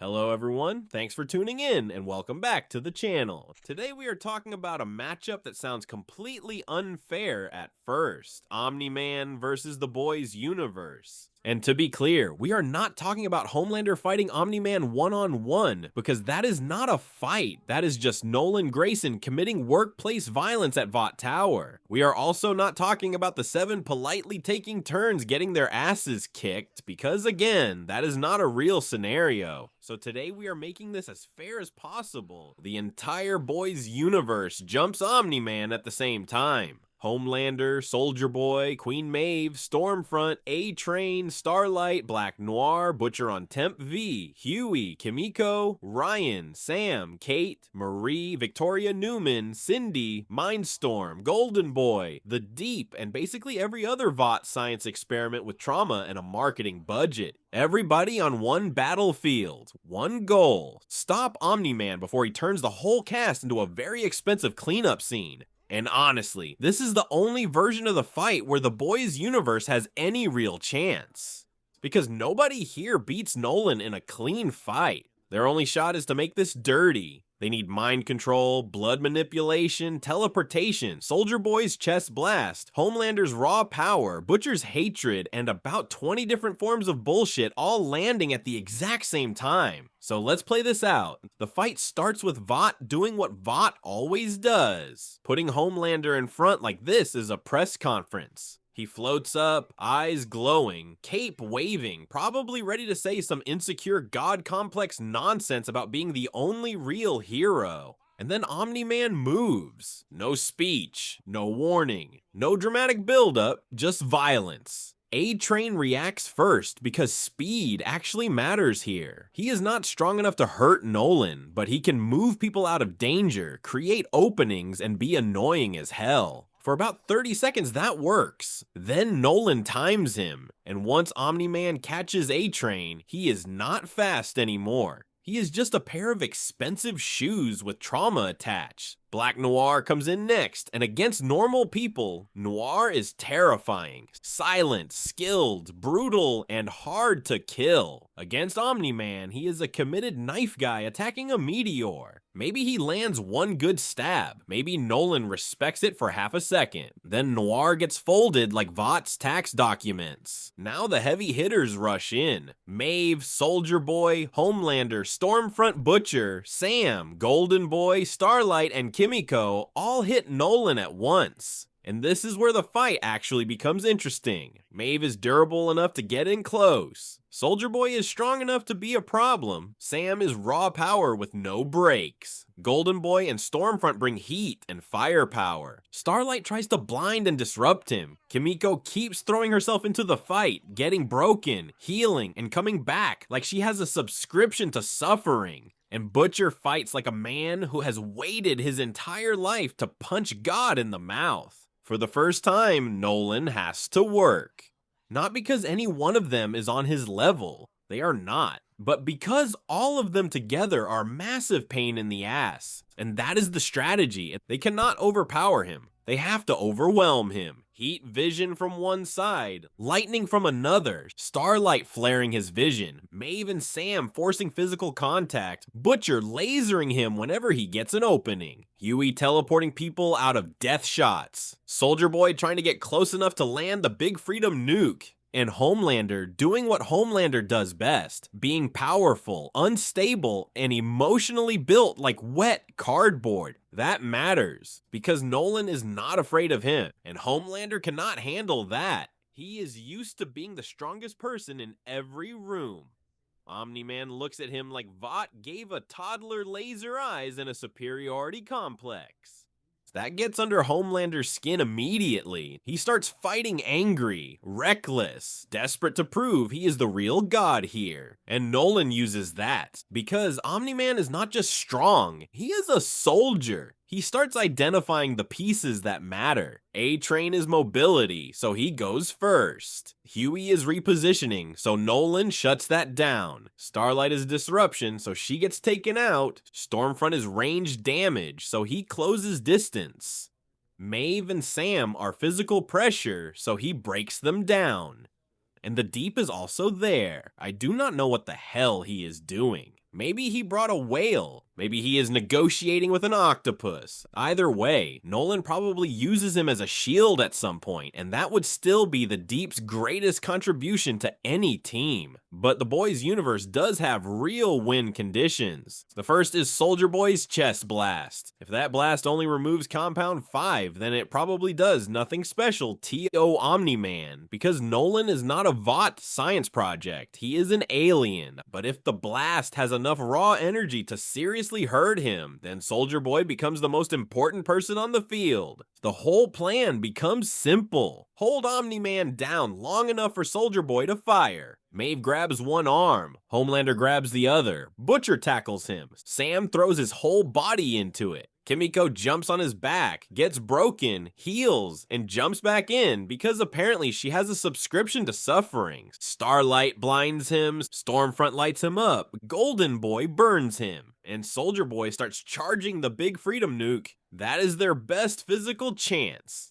Hello everyone, thanks for tuning in and welcome back to the channel. Today we are talking about a matchup that sounds completely unfair at first. Omni-Man versus the Boys universe. And to be clear, we are not talking about Homelander fighting Omni-Man one-on-one, because that is not a fight. That is just Nolan Grayson committing workplace violence at Vought Tower. We are also not talking about the 7 politely taking turns getting their asses kicked, because again, that is not a real scenario. So today we are making this as fair as possible. The entire Boys universe jumps Omni-Man at the same time. Homelander, Soldier Boy, Queen Maeve, Stormfront, A-Train, Starlight, Black Noir, Butcher on Temp V, Hughie, Kimiko, Ryan, Sam, Cate, Marie, Victoria Newman, Cindy, Mindstorm, Golden Boy, The Deep, and basically every other Vought science experiment with trauma and a marketing budget. Everybody on one battlefield, one goal: stop Omni-Man before he turns the whole cast into a very expensive cleanup scene. And honestly, this is the only version of the fight where the Boys universe has any real chance. Because nobody here beats Nolan in a clean fight. Their only shot is to make this dirty. They need mind control, blood manipulation, teleportation, Soldier Boy's chest blast, Homelander's raw power, Butcher's hatred, and about 20 different forms of bullshit all landing at the exact same time. So let's play this out. The fight starts with Vought doing what Vought always does. Putting Homelander in front like this is a press conference. He floats up, eyes glowing, cape waving, probably ready to say some insecure god complex nonsense about being the only real hero. And then Omni-Man moves. No speech, no warning, no dramatic buildup, just violence. A-Train reacts first because speed actually matters here. He is not strong enough to hurt Nolan, but he can move people out of danger, create openings, and be annoying as hell. For about 30 seconds, that works. Then Nolan times him, and once Omni-Man catches A-Train, he is not fast anymore. He is just a pair of expensive shoes with trauma attached. Black Noir comes in next, and against normal people, Noir is terrifying, silent, skilled, brutal, and hard to kill. Against Omni-Man, he is a committed knife guy attacking a meteor. Maybe he lands one good stab. Maybe Nolan respects it for half a second. Then Noir gets folded like Vought's tax documents. Now the heavy hitters rush in. Maeve, Soldier Boy, Homelander, Stormfront Butcher, Sam, Golden Boy, Starlight, and Kimiko all hit Nolan at once. And this is where the fight actually becomes interesting. Maeve is durable enough to get in close. Soldier Boy is strong enough to be a problem. Sam is raw power with no brakes. Golden Boy and Stormfront bring heat and firepower. Starlight tries to blind and disrupt him. Kimiko keeps throwing herself into the fight, getting broken, healing, and coming back like she has a subscription to suffering. And Butcher fights like a man who has waited his entire life to punch God in the mouth. For the first time, Nolan has to work. Not because any one of them is on his level. They are not. But because all of them together are massive pain in the ass. And that is the strategy. They cannot overpower him. They have to overwhelm him. Heat vision from one side, lightning from another, Starlight flaring his vision, Maeve and Sam forcing physical contact, Butcher lasering him whenever he gets an opening, Hughie teleporting people out of death shots, Soldier Boy trying to get close enough to land the Big Freedom nuke, and Homelander doing what Homelander does best, being powerful, unstable, and emotionally built like wet cardboard. That matters, because Nolan is not afraid of him, and Homelander cannot handle that. He is used to being the strongest person in every room. Omni-Man looks at him like Vought gave a toddler laser eyes and a superiority complex. That gets under Homelander's skin immediately. He starts fighting angry, reckless, desperate to prove he is the real god here. And Nolan uses that, because Omni-Man is not just strong, he is a soldier. He starts identifying the pieces that matter. A-Train is mobility, so he goes first. Hughie is repositioning, so Nolan shuts that down. Starlight is disruption, so she gets taken out. Stormfront is range damage, so he closes distance. Maeve and Sam are physical pressure, so he breaks them down. And the Deep is also there. I do not know what the hell he is doing. Maybe he brought a whale. Maybe he is negotiating with an octopus. Either way, Nolan probably uses him as a shield at some point, and that would still be the Deep's greatest contribution to any team. But the boys' universe does have real win conditions. The first is Soldier Boy's chest blast. If that blast only removes Compound 5, then it probably does nothing special to Omni-Man, because Nolan is not a Vought science project. He is an alien. But if the blast has enough raw energy to seriously hurt him, then Soldier Boy becomes the most important person on the field. The whole plan becomes simple. Hold Omni-Man down long enough for Soldier Boy to fire. Maeve grabs one arm, Homelander grabs the other, Butcher tackles him, Sam throws his whole body into it. Kimiko jumps on his back, gets broken, heals, and jumps back in because apparently she has a subscription to suffering. Starlight blinds him, Stormfront lights him up, Golden Boy burns him, and Soldier Boy starts charging the big freedom nuke. That is their best physical chance.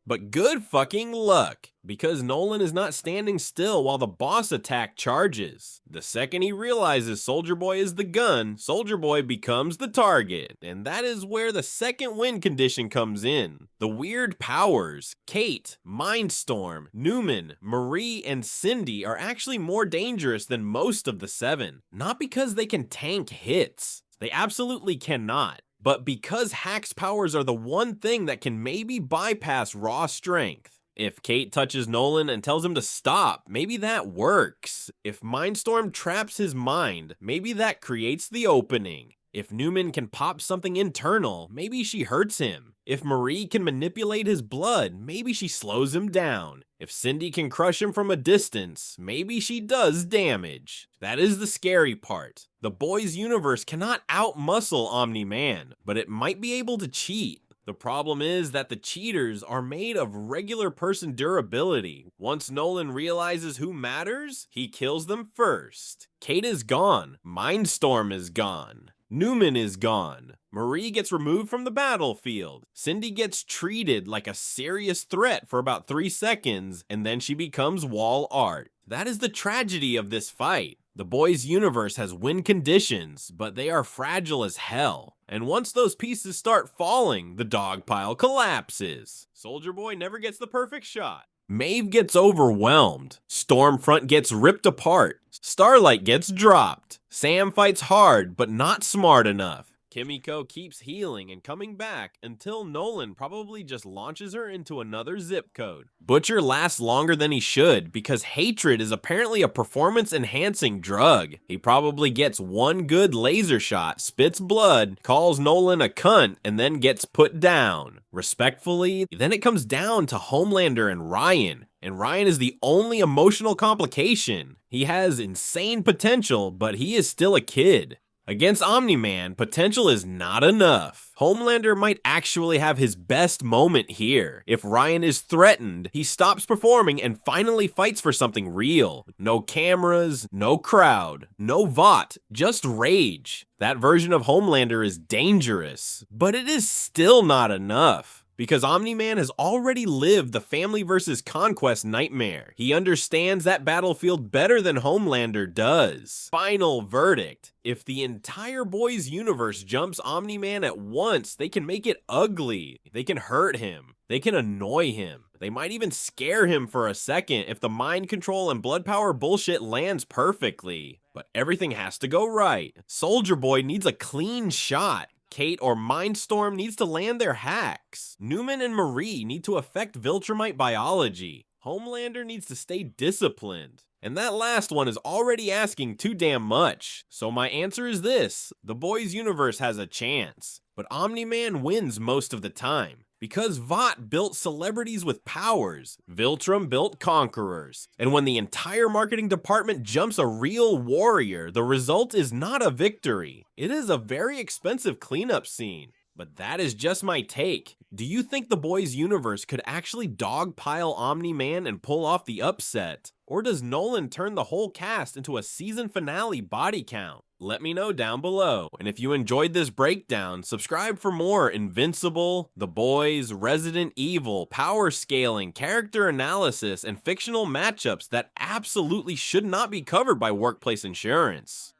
But good fucking luck, because Nolan is not standing still while the boss attack charges. The second he realizes Soldier Boy is the gun, Soldier Boy becomes the target, and that is where the second win condition comes in. The weird powers, Cate, Mindstorm, Neuman, Marie, and Cindy are actually more dangerous than most of the 7. Not because they can tank hits. They absolutely cannot. But because Hack's powers are the one thing that can maybe bypass raw strength. If Cate touches Nolan and tells him to stop, maybe that works. If Mindstorm traps his mind, maybe that creates the opening. If Neuman can pop something internal, maybe she hurts him. If Marie can manipulate his blood, maybe she slows him down. If Cindy can crush him from a distance, maybe she does damage. That is the scary part. The boys' universe cannot outmuscle Omni-Man, but it might be able to cheat. The problem is that the cheaters are made of regular person durability. Once Nolan realizes who matters, he kills them first. Cate is gone. Mindstorm is gone. Neuman is gone. Marie gets removed from the battlefield. Cindy gets treated like a serious threat for about 3 seconds, and then she becomes wall art. That is the tragedy of this fight. The boys' universe has win conditions, but they are fragile as hell. And once those pieces start falling, the dog pile collapses. Soldier Boy never gets the perfect shot. Maeve gets overwhelmed. Stormfront gets ripped apart. Starlight gets dropped. Sam fights hard, but not smart enough. Kimiko keeps healing and coming back until Nolan probably just launches her into another zip code. Butcher lasts longer than he should because hatred is apparently a performance-enhancing drug. He probably gets one good laser shot, spits blood, calls Nolan a cunt, and then gets put down. Respectfully, then it comes down to Homelander and Ryan. And Ryan is the only emotional complication. He has insane potential, but he is still a kid. Against Omni-Man, potential is not enough. Homelander might actually have his best moment here. If Ryan is threatened, he stops performing and finally fights for something real. No cameras, no crowd, no Vought, just rage. That version of Homelander is dangerous, but it is still not enough. Because Omni-Man has already lived the family versus conquest nightmare. He understands that battlefield better than Homelander does. Final verdict. If the entire boys' universe jumps Omni-Man at once, they can make it ugly. They can hurt him. They can annoy him. They might even scare him for a second if the mind control and blood power bullshit lands perfectly. But everything has to go right. Soldier Boy needs a clean shot. Cate or Mindstorm needs to land their hacks. Neuman and Marie need to affect Viltrumite biology. Homelander needs to stay disciplined. And that last one is already asking too damn much. So my answer is this: the boys' universe has a chance. But Omni-Man wins most of the time. Because Vought built celebrities with powers, Viltrum built conquerors. And when the entire marketing department jumps a real warrior, the result is not a victory. It is a very expensive cleanup scene. But that is just my take. Do you think the boys' universe could actually dogpile Omni-Man and pull off the upset? Or does Nolan turn the whole cast into a season finale body count? Let me know down below. And if you enjoyed this breakdown, subscribe for more Invincible, The Boys, Resident Evil, power scaling, character analysis, and fictional matchups that absolutely should not be covered by workplace insurance.